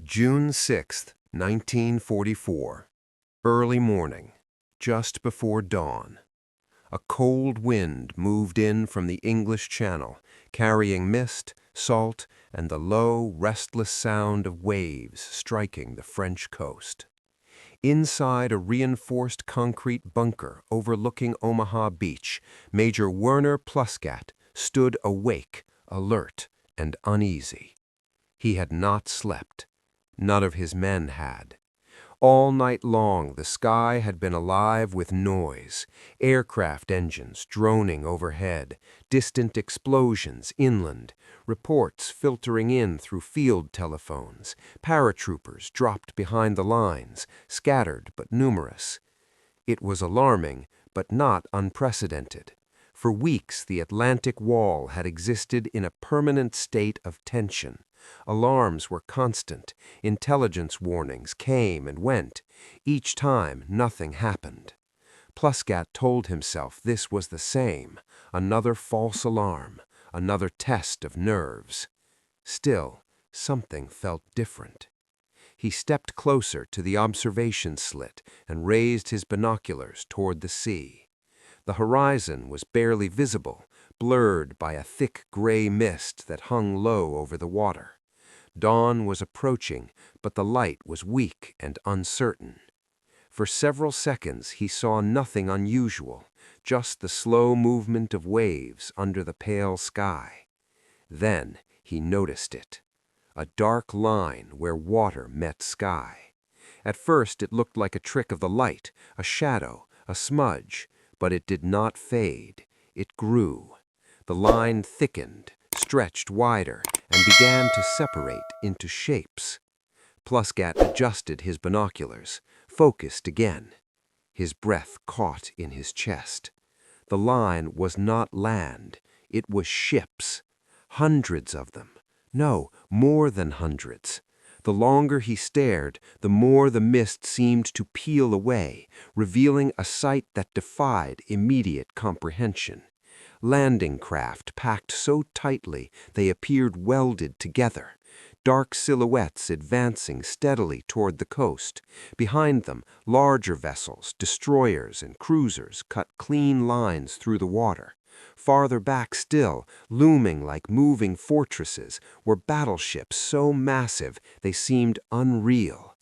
June 6, 1944. Early morning, just before dawn. A cold wind moved in from the English Channel, carrying mist, salt, and the low, restless sound of waves striking the French coast. Inside a reinforced concrete bunker overlooking Omaha Beach, Major Werner Pluskat stood awake, alert, and uneasy. He had not slept. None of his men had. All night long the sky had been alive with noise, aircraft engines droning overhead, distant explosions inland, reports filtering in through field telephones, paratroopers dropped behind the lines, scattered but numerous. It was alarming, but not unprecedented. For weeks the Atlantic Wall had existed in a permanent state of tension. Alarms were constant, intelligence warnings came and went. Each time, nothing happened. Pluskat told himself this was the same, another false alarm, another test of nerves. Still, something felt different. He stepped closer to the observation slit and raised his binoculars toward the sea. The horizon was barely visible, blurred by a thick gray mist that hung low over the water. Dawn was approaching, but the light was weak and uncertain. For several seconds he saw nothing unusual, just the slow movement of waves under the pale sky. Then he noticed it, a dark line where water met sky. At first it looked like a trick of the light, a shadow, a smudge, but it did not fade. It grew. The line thickened, stretched wider, and began to separate into shapes. Pluskat adjusted his binoculars, focused again. His breath caught in his chest. The line was not land, it was ships. Hundreds of them. No, more than hundreds. The longer he stared, the more the mist seemed to peel away, revealing a sight that defied immediate comprehension. Landing craft packed so tightly they appeared welded together, dark silhouettes advancing steadily toward the coast. Behind them, larger vessels, destroyers and cruisers cut clean lines through the water. Farther back still, looming like moving fortresses, were battleships so massive they seemed unreal.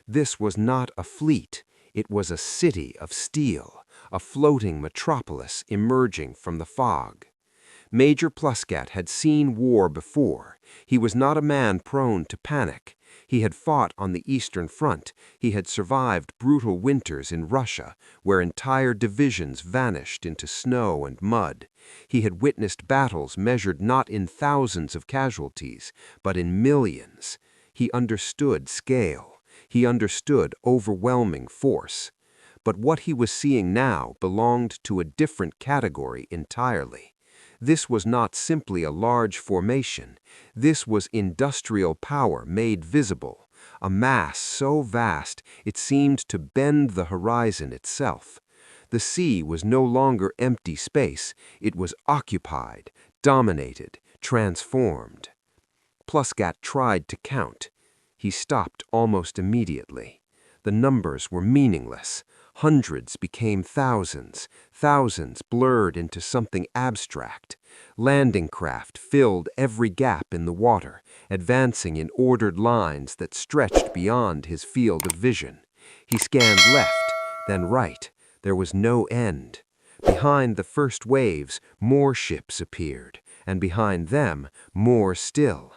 This was not a fleet, it was a city of steel, a floating metropolis emerging from the fog. Major Pluskat had seen war before. He was not a man prone to panic. He had fought on the Eastern Front. He had survived brutal winters in Russia, where entire divisions vanished into snow and mud. He had witnessed battles measured not in thousands of casualties, but in millions. He understood scale. He understood overwhelming force. But what he was seeing now belonged to a different category entirely. This was not simply a large formation. This was industrial power made visible, a mass so vast it seemed to bend the horizon itself. The sea was no longer empty space. It was occupied, dominated, transformed. Pluskat tried to count. He stopped almost immediately. The numbers were meaningless. Hundreds became thousands, thousands blurred into something abstract. Landing craft filled every gap in the water, advancing in ordered lines that stretched beyond his field of vision. He scanned left, then right. There was no end. Behind the first waves, more ships appeared, and behind them, more still.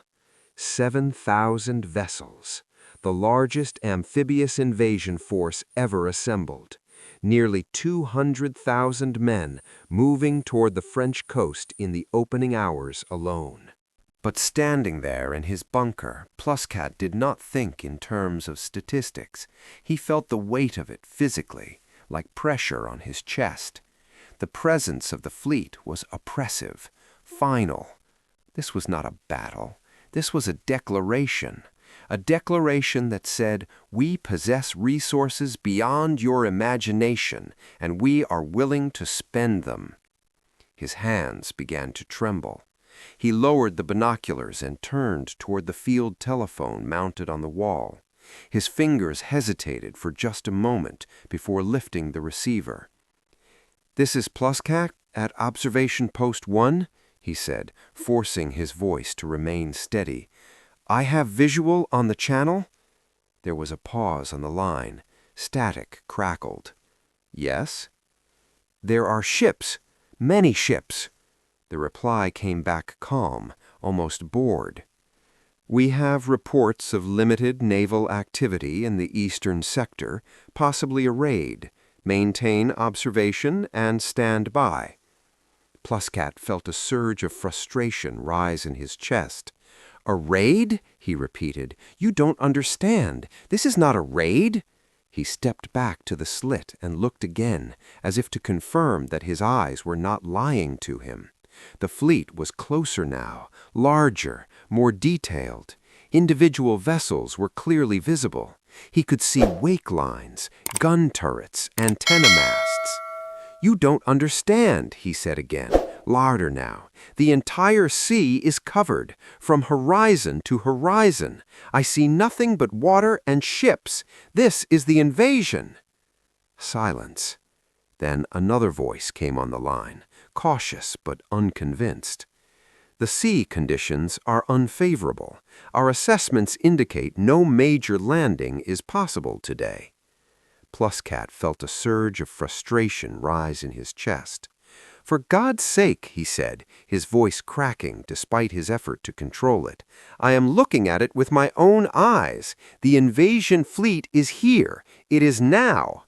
7,000 vessels. The largest amphibious invasion force ever assembled. Nearly 200,000 men moving toward the French coast in the opening hours alone. But standing there in his bunker, Pluskat did not think in terms of statistics. He felt the weight of it physically, like pressure on his chest. The presence of the fleet was oppressive, final. This was not a battle. This was a declaration that said, "We possess resources beyond your imagination, and we are willing to spend them." His hands began to tremble. He lowered the binoculars and turned toward the field telephone mounted on the wall. His fingers hesitated for just a moment before lifting the receiver. "This is Pluskat at Observation Post 1, he said, forcing his voice to remain steady. "I have visual on the channel?" There was a pause on the line. Static crackled. "Yes?" "There are ships, many ships." The reply came back calm, almost bored. "We have reports of limited naval activity in the eastern sector, possibly a raid. Maintain observation and stand by." Pluskat felt a surge of frustration rise in his chest. "A raid?" he repeated. "You don't understand. This is not a raid." He stepped back to the slit and looked again, as if to confirm that his eyes were not lying to him. The fleet was closer now, larger, more detailed. Individual vessels were clearly visible. He could see wake lines, gun turrets, antenna masts. "You don't understand," he said again, louder now. "The entire sea is covered, from horizon to horizon. I see nothing but water and ships. This is the invasion." Silence. Then another voice came on the line, cautious but unconvinced. "The sea conditions are unfavorable. Our assessments indicate no major landing is possible today." Pluskat felt a surge of frustration rise in his chest. "For God's sake," he said, his voice cracking despite his effort to control it, "I am looking at it with my own eyes. The invasion fleet is here. It is now."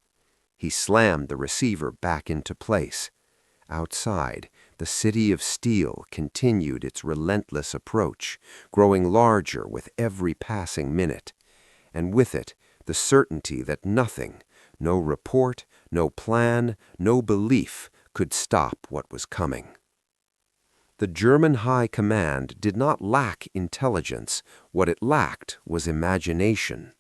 He slammed the receiver back into place. Outside, the city of steel continued its relentless approach, growing larger with every passing minute. And with it, the certainty that nothing, no report, no plan, no belief, could stop what was coming. The German High Command did not lack intelligence. What it lacked was imagination.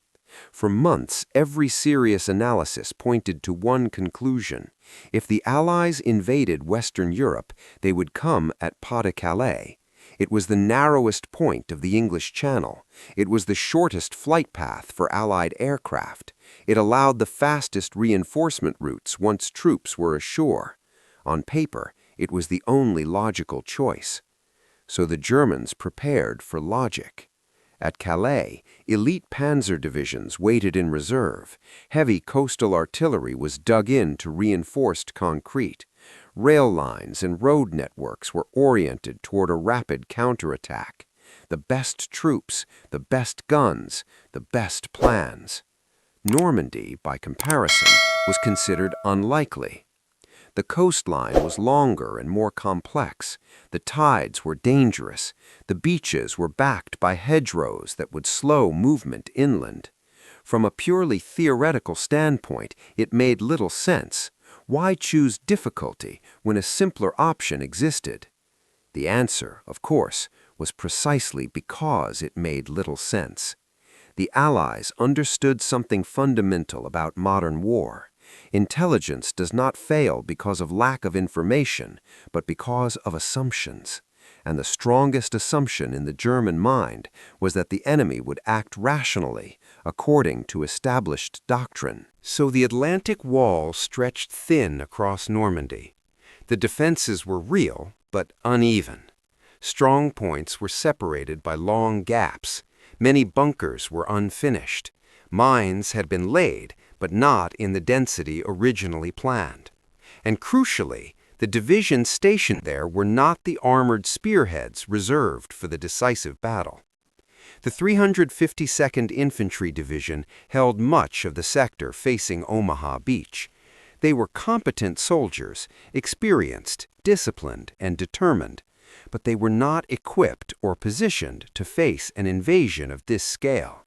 For months, every serious analysis pointed to one conclusion. If the Allies invaded Western Europe, they would come at Pas-de-Calais. It was the narrowest point of the English Channel. It was the shortest flight path for Allied aircraft. It allowed the fastest reinforcement routes once troops were ashore. On paper, it was the only logical choice. So the Germans prepared for logic. At Calais, elite panzer divisions waited in reserve. Heavy coastal artillery was dug into reinforced concrete. Rail lines and road networks were oriented toward a rapid counterattack. The best troops, the best guns, the best plans. Normandy, by comparison, was considered unlikely. The coastline was longer and more complex. The tides were dangerous. The beaches were backed by hedgerows that would slow movement inland. From a purely theoretical standpoint, it made little sense. Why choose difficulty when a simpler option existed? The answer, of course, was precisely because it made little sense. The Allies understood something fundamental about modern war. Intelligence does not fail because of lack of information, but because of assumptions. And the strongest assumption in the German mind was that the enemy would act rationally, according to established doctrine. So the Atlantic Wall stretched thin across Normandy. The defenses were real, but uneven. Strong points were separated by long gaps. Many bunkers were unfinished. Mines had been laid, but not in the density originally planned. And crucially, the divisions stationed there were not the armored spearheads reserved for the decisive battle. The 352nd Infantry Division held much of the sector facing Omaha Beach. They were competent soldiers, experienced, disciplined, and determined, but they were not equipped or positioned to face an invasion of this scale.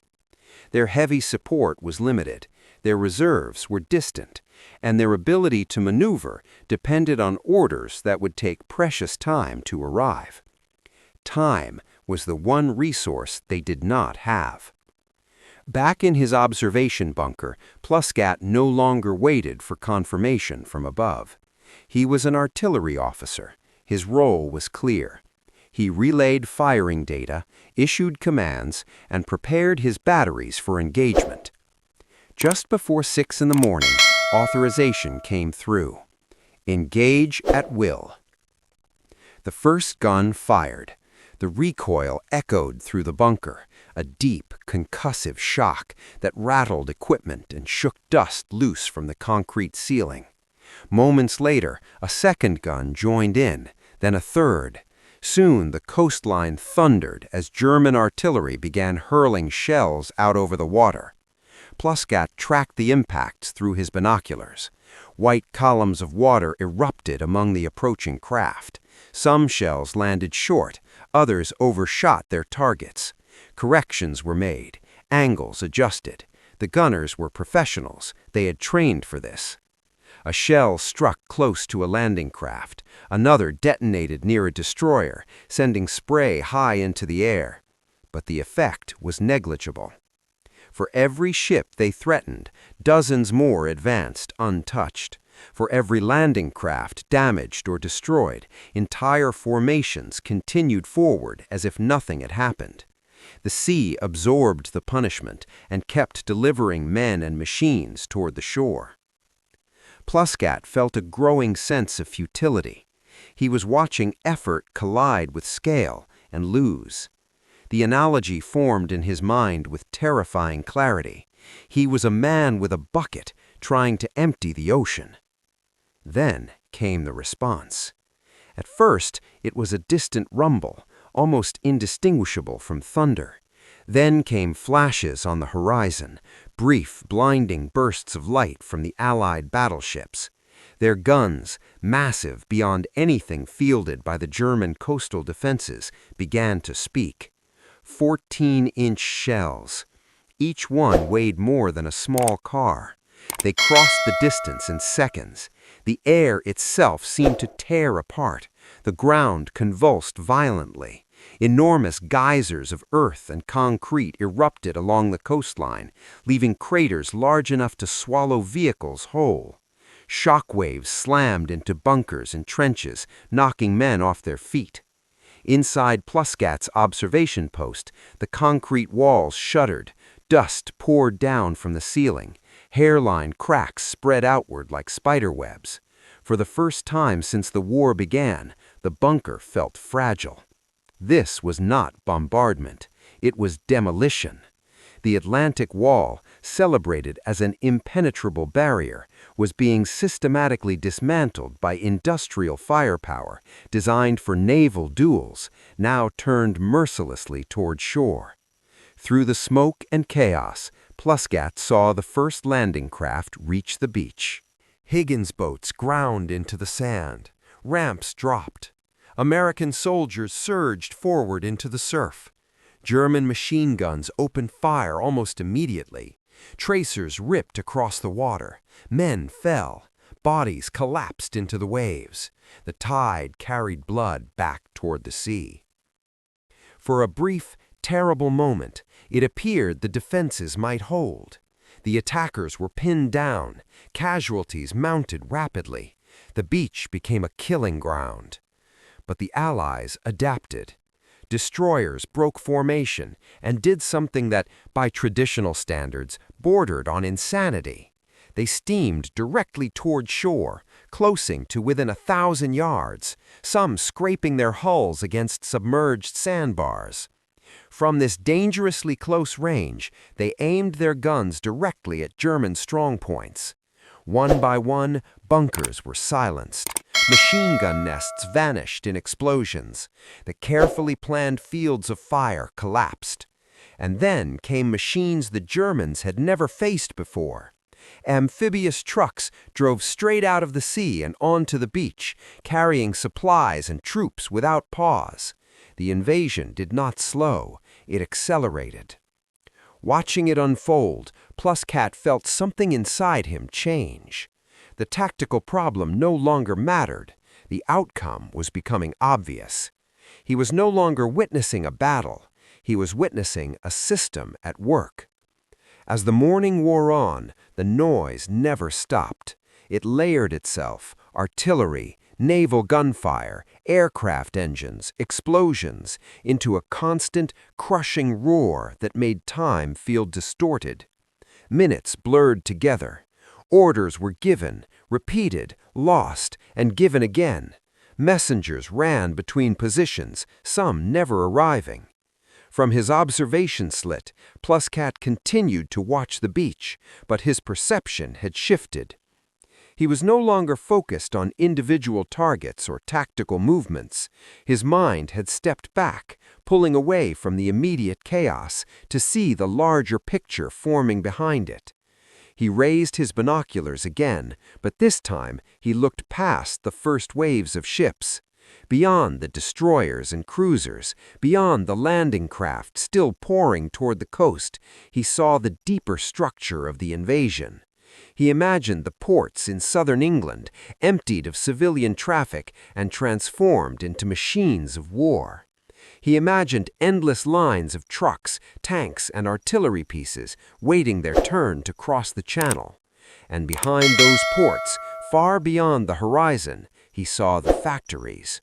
Their heavy support was limited, their reserves were distant, and their ability to maneuver depended on orders that would take precious time to arrive. Time was the one resource they did not have. Back in his observation bunker, Pluskat no longer waited for confirmation from above. He was an artillery officer. His role was clear. He relayed firing data, issued commands, and prepared his batteries for engagement. Just before 6 in the morning, authorization came through. Engage at will. The first gun fired. The recoil echoed through the bunker, a deep, concussive shock that rattled equipment and shook dust loose from the concrete ceiling. Moments later, a second gun joined in, then a third. Soon the coastline thundered as German artillery began hurling shells out over the water. Pluskat tracked the impacts through his binoculars. White columns of water erupted among the approaching craft. Some shells landed short, others overshot their targets. Corrections were made, angles adjusted. The gunners were professionals. They had trained for this. A shell struck close to a landing craft. Another detonated near a destroyer, sending spray high into the air. But the effect was negligible. For every ship they threatened, dozens more advanced untouched. For every landing craft damaged or destroyed, entire formations continued forward as if nothing had happened. The sea absorbed the punishment and kept delivering men and machines toward the shore. Pluskat felt a growing sense of futility. He was watching effort collide with scale and lose. The analogy formed in his mind with terrifying clarity. He was a man with a bucket trying to empty the ocean. Then came the response. At first, it was a distant rumble, almost indistinguishable from thunder. Then came flashes on the horizon, brief, blinding bursts of light from the Allied battleships. Their guns, massive beyond anything fielded by the German coastal defenses, began to speak. 14-inch shells. Each one weighed more than a small car. They crossed the distance in seconds. The air itself seemed to tear apart. The ground convulsed violently. Enormous geysers of earth and concrete erupted along the coastline, leaving craters large enough to swallow vehicles whole. Shock waves slammed into bunkers and trenches, knocking men off their feet. Inside Pluskat's observation post, the concrete walls shuddered. Dust poured down from the ceiling. Hairline cracks spread outward like spiderwebs. For the first time since the war began, the bunker felt fragile. This was not bombardment. It was demolition. The Atlantic Wall, celebrated as an impenetrable barrier, was being systematically dismantled by industrial firepower designed for naval duels, now turned mercilessly toward shore. Through the smoke and chaos, Pluskat saw the first landing craft reach the beach. Higgins boats ground into the sand. Ramps dropped. American soldiers surged forward into the surf. German machine guns opened fire almost immediately. Tracers ripped across the water. Men fell. Bodies collapsed into the waves. The tide carried blood back toward the sea. For a brief, terrible moment, it appeared the defenses might hold. The attackers were pinned down. Casualties mounted rapidly. The beach became a killing ground. But the Allies adapted. Destroyers broke formation and did something that, by traditional standards, bordered on insanity. They steamed directly toward shore, closing to within 1,000 yards, some scraping their hulls against submerged sandbars. From this dangerously close range, they aimed their guns directly at German strongpoints. One by one, bunkers were silenced. Machine gun nests vanished in explosions. The carefully planned fields of fire collapsed. And then came machines the Germans had never faced before. Amphibious trucks drove straight out of the sea and onto the beach, carrying supplies and troops without pause. The invasion did not slow, it accelerated. Watching it unfold, Pluskat felt something inside him change. The tactical problem no longer mattered. The outcome was becoming obvious. He was no longer witnessing a battle. He was witnessing a system at work. As the morning wore on, the noise never stopped. It layered itself, artillery, naval gunfire, aircraft engines, explosions, into a constant, crushing roar that made time feel distorted. Minutes blurred together. Orders were given, repeated, lost, and given again. Messengers ran between positions, some never arriving. From his observation slit, Pluskat continued to watch the beach, but his perception had shifted. He was no longer focused on individual targets or tactical movements. His mind had stepped back, pulling away from the immediate chaos to see the larger picture forming behind it. He raised his binoculars again, but this time he looked past the first waves of ships. Beyond the destroyers and cruisers, beyond the landing craft still pouring toward the coast, he saw the deeper structure of the invasion. He imagined the ports in southern England emptied of civilian traffic and transformed into machines of war. He imagined endless lines of trucks, tanks, and artillery pieces waiting their turn to cross the channel. And behind those ports, far beyond the horizon, he saw the factories.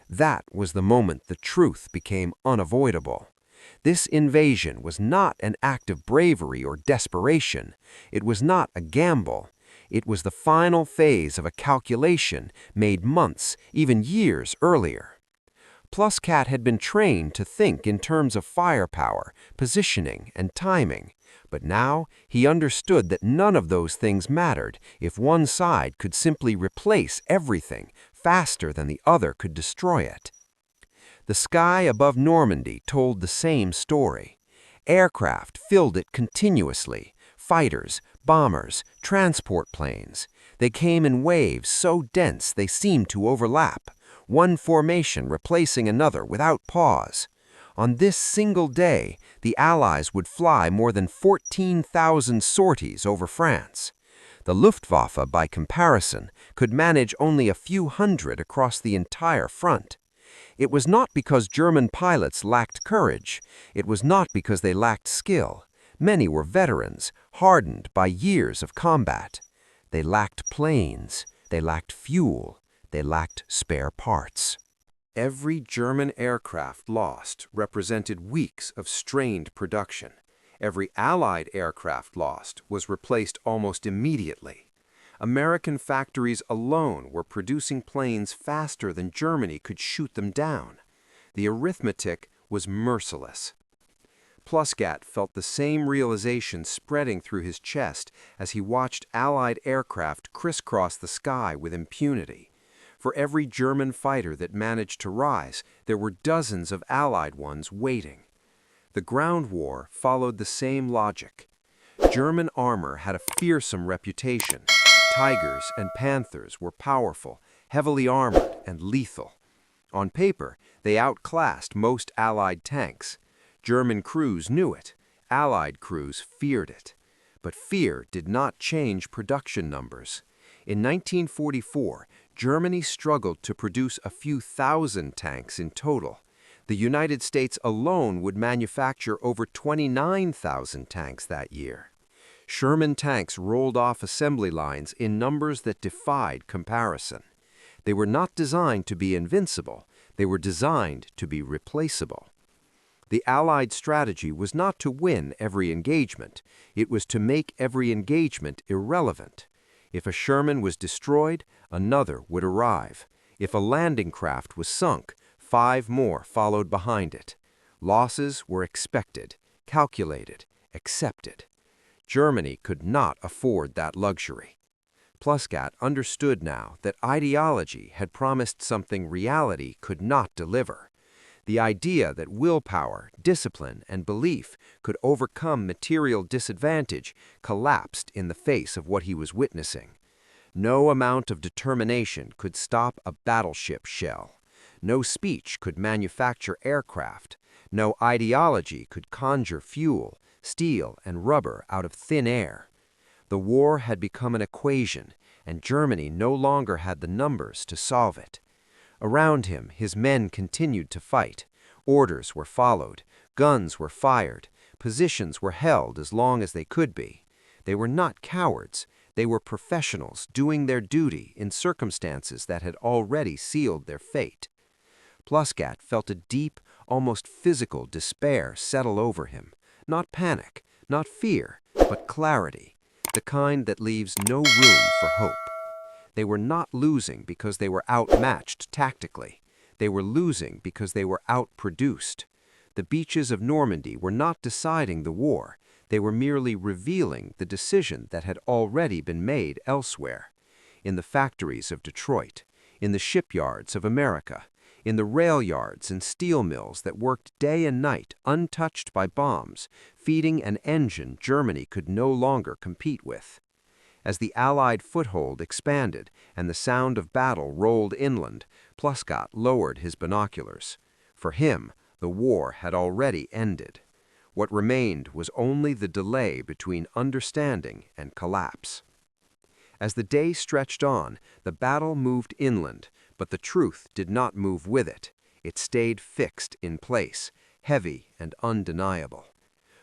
That was the moment the truth became unavoidable. This invasion was not an act of bravery or desperation. It was not a gamble. It was the final phase of a calculation made months, even years earlier. Pluskat had been trained to think in terms of firepower, positioning, and timing, but now he understood that none of those things mattered if one side could simply replace everything faster than the other could destroy it. The sky above Normandy told the same story. Aircraft filled it continuously, fighters, bombers, transport planes. They came in waves so dense they seemed to overlap, one formation replacing another without pause. On this single day, the Allies would fly more than 14,000 sorties over France. The Luftwaffe, by comparison, could manage only a few hundred across the entire front. It was not because German pilots lacked courage. It was not because they lacked skill. Many were veterans, hardened by years of combat. They lacked planes. They lacked fuel. They lacked spare parts. Every German aircraft lost represented weeks of strained production. Every Allied aircraft lost was replaced almost immediately. American factories alone were producing planes faster than Germany could shoot them down. The arithmetic was merciless. Pluskat felt the same realization spreading through his chest as he watched Allied aircraft crisscross the sky with impunity. For every German fighter that managed to rise, there were dozens of Allied ones waiting. The ground war followed the same logic. German armor had a fearsome reputation. Tigers and Panthers were powerful, heavily armored, and lethal. On paper, they outclassed most Allied tanks. German crews knew it. Allied crews feared it. But fear did not change production numbers. In 1944, Germany struggled to produce a few thousand tanks in total. The United States alone would manufacture over 29,000 tanks that year. Sherman tanks rolled off assembly lines in numbers that defied comparison. They were not designed to be invincible. They were designed to be replaceable. The Allied strategy was not to win every engagement. It was to make every engagement irrelevant. If a Sherman was destroyed, another would arrive. If a landing craft was sunk, 5 more followed behind it. Losses were expected, calculated, accepted. Germany could not afford that luxury. Pluskat understood now that ideology had promised something reality could not deliver. The idea that willpower, discipline, and belief could overcome material disadvantage collapsed in the face of what he was witnessing. No amount of determination could stop a battleship shell. No speech could manufacture aircraft. No ideology could conjure fuel, steel, and rubber out of thin air. The war had become an equation, and Germany no longer had the numbers to solve it. Around him, his men continued to fight. Orders were followed. Guns were fired. Positions were held as long as they could be. They were not cowards. They were professionals doing their duty in circumstances that had already sealed their fate. Pluskat felt a deep, almost physical despair settle over him. Not panic, not fear, but clarity, the kind that leaves no room for hope. They were not losing because they were outmatched tactically. They were losing because they were outproduced. The beaches of Normandy were not deciding the war. They were merely revealing the decision that had already been made elsewhere. In the factories of Detroit, in the shipyards of America, in the rail yards and steel mills that worked day and night untouched by bombs, feeding an engine Germany could no longer compete with. As the Allied foothold expanded and the sound of battle rolled inland, Pluskat lowered his binoculars. For him, the war had already ended. What remained was only the delay between understanding and collapse. As the day stretched on, the battle moved inland, but the truth did not move with it. It stayed fixed in place, heavy and undeniable.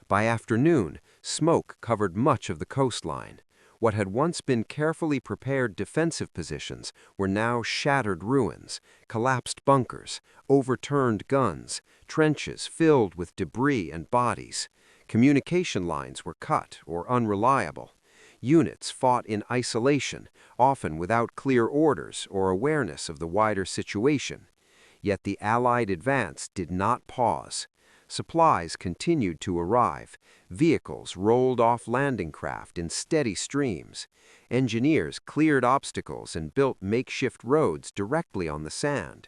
By afternoon, smoke covered much of the coastline. What had once been carefully prepared defensive positions were now shattered ruins, collapsed bunkers, overturned guns, trenches filled with debris and bodies. Communication lines were cut or unreliable. Units fought in isolation, often without clear orders or awareness of the wider situation. Yet the Allied advance did not pause. Supplies continued to arrive. Vehicles rolled off landing craft in steady streams. Engineers cleared obstacles and built makeshift roads directly on the sand.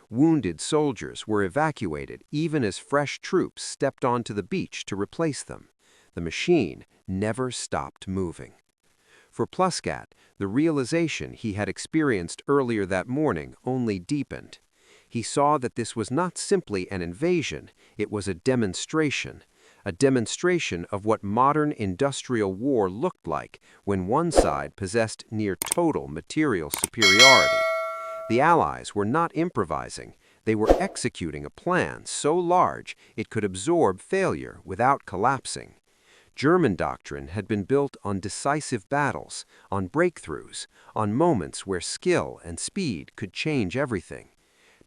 Wounded soldiers were evacuated even as fresh troops stepped onto the beach to replace them. The machine never stopped moving. For Pluskat, the realization he had experienced earlier that morning only deepened. He saw that this was not simply an invasion, it was a demonstration of what modern industrial war looked like when one side possessed near total material superiority. The Allies were not improvising, they were executing a plan so large it could absorb failure without collapsing. German doctrine had been built on decisive battles, on breakthroughs, on moments where skill and speed could change everything.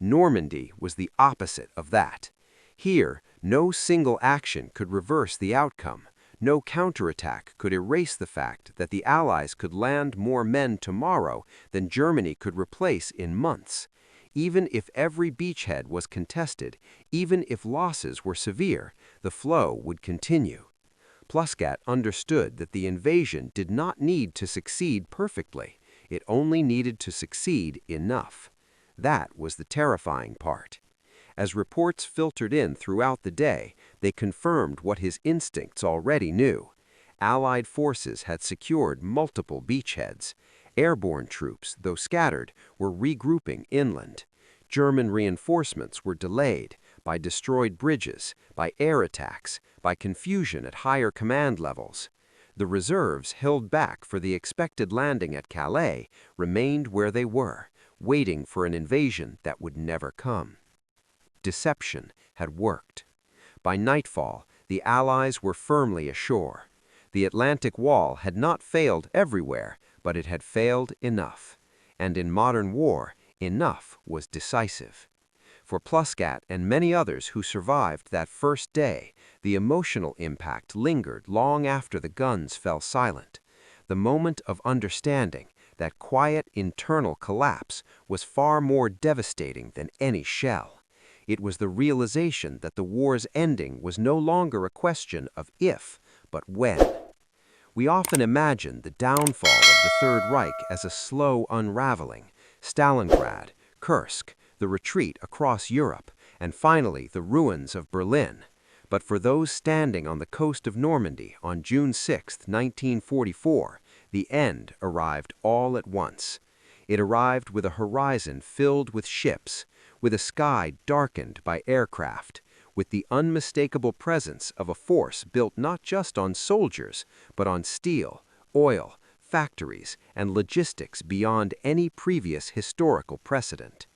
Normandy was the opposite of that. Here, no single action could reverse the outcome. No counterattack could erase the fact that the Allies could land more men tomorrow than Germany could replace in months. Even if every beachhead was contested, even if losses were severe, the flow would continue. Pluskat understood that the invasion did not need to succeed perfectly. It only needed to succeed enough. That was the terrifying part. As reports filtered in throughout the day, they confirmed what his instincts already knew. Allied forces had secured multiple beachheads. Airborne troops, though scattered, were regrouping inland. German reinforcements were delayed by destroyed bridges, by air attacks, by confusion at higher command levels. The reserves held back for the expected landing at Calais remained where they were, waiting for an invasion that would never come. Deception had worked. By nightfall, the Allies were firmly ashore. The Atlantic Wall had not failed everywhere, but it had failed enough. And in modern war, enough was decisive. For Pluskat and many others who survived that first day, the emotional impact lingered long after the guns fell silent. The moment of understanding, that quiet internal collapse, was far more devastating than any shell. It was the realization that the war's ending was no longer a question of if, but when. We often imagine the downfall of the Third Reich as a slow unraveling. Stalingrad, Kursk, the retreat across Europe, and finally the ruins of Berlin. But for those standing on the coast of Normandy on June 6, 1944, the end arrived all at once. It arrived with a horizon filled with ships, with a sky darkened by aircraft, with the unmistakable presence of a force built not just on soldiers, but on steel, oil, factories, and logistics beyond any previous historical precedent.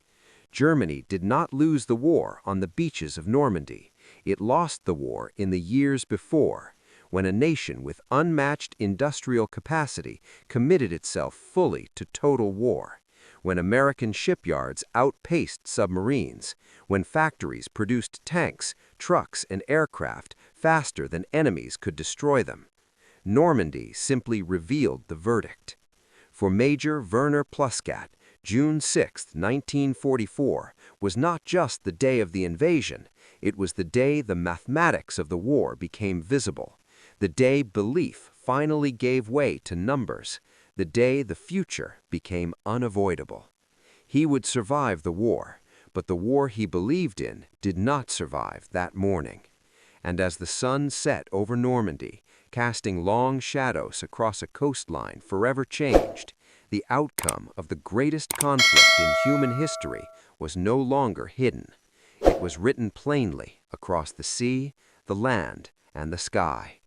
Germany did not lose the war on the beaches of Normandy. It lost the war in the years before. when a nation with unmatched industrial capacity committed itself fully to total war, when American shipyards outpaced submarines, when factories produced tanks, trucks, and aircraft faster than enemies could destroy them. Normandy simply revealed the verdict. For Major Werner Pluskat, June 6, 1944, was not just the day of the invasion, it was the day the mathematics of the war became visible, the day belief finally gave way to numbers, the day the future became unavoidable. He would survive the war, but the war he believed in did not survive that morning. And as the sun set over Normandy, casting long shadows across a coastline forever changed, the outcome of the greatest conflict in human history was no longer hidden. It was written plainly across the sea, the land, and the sky.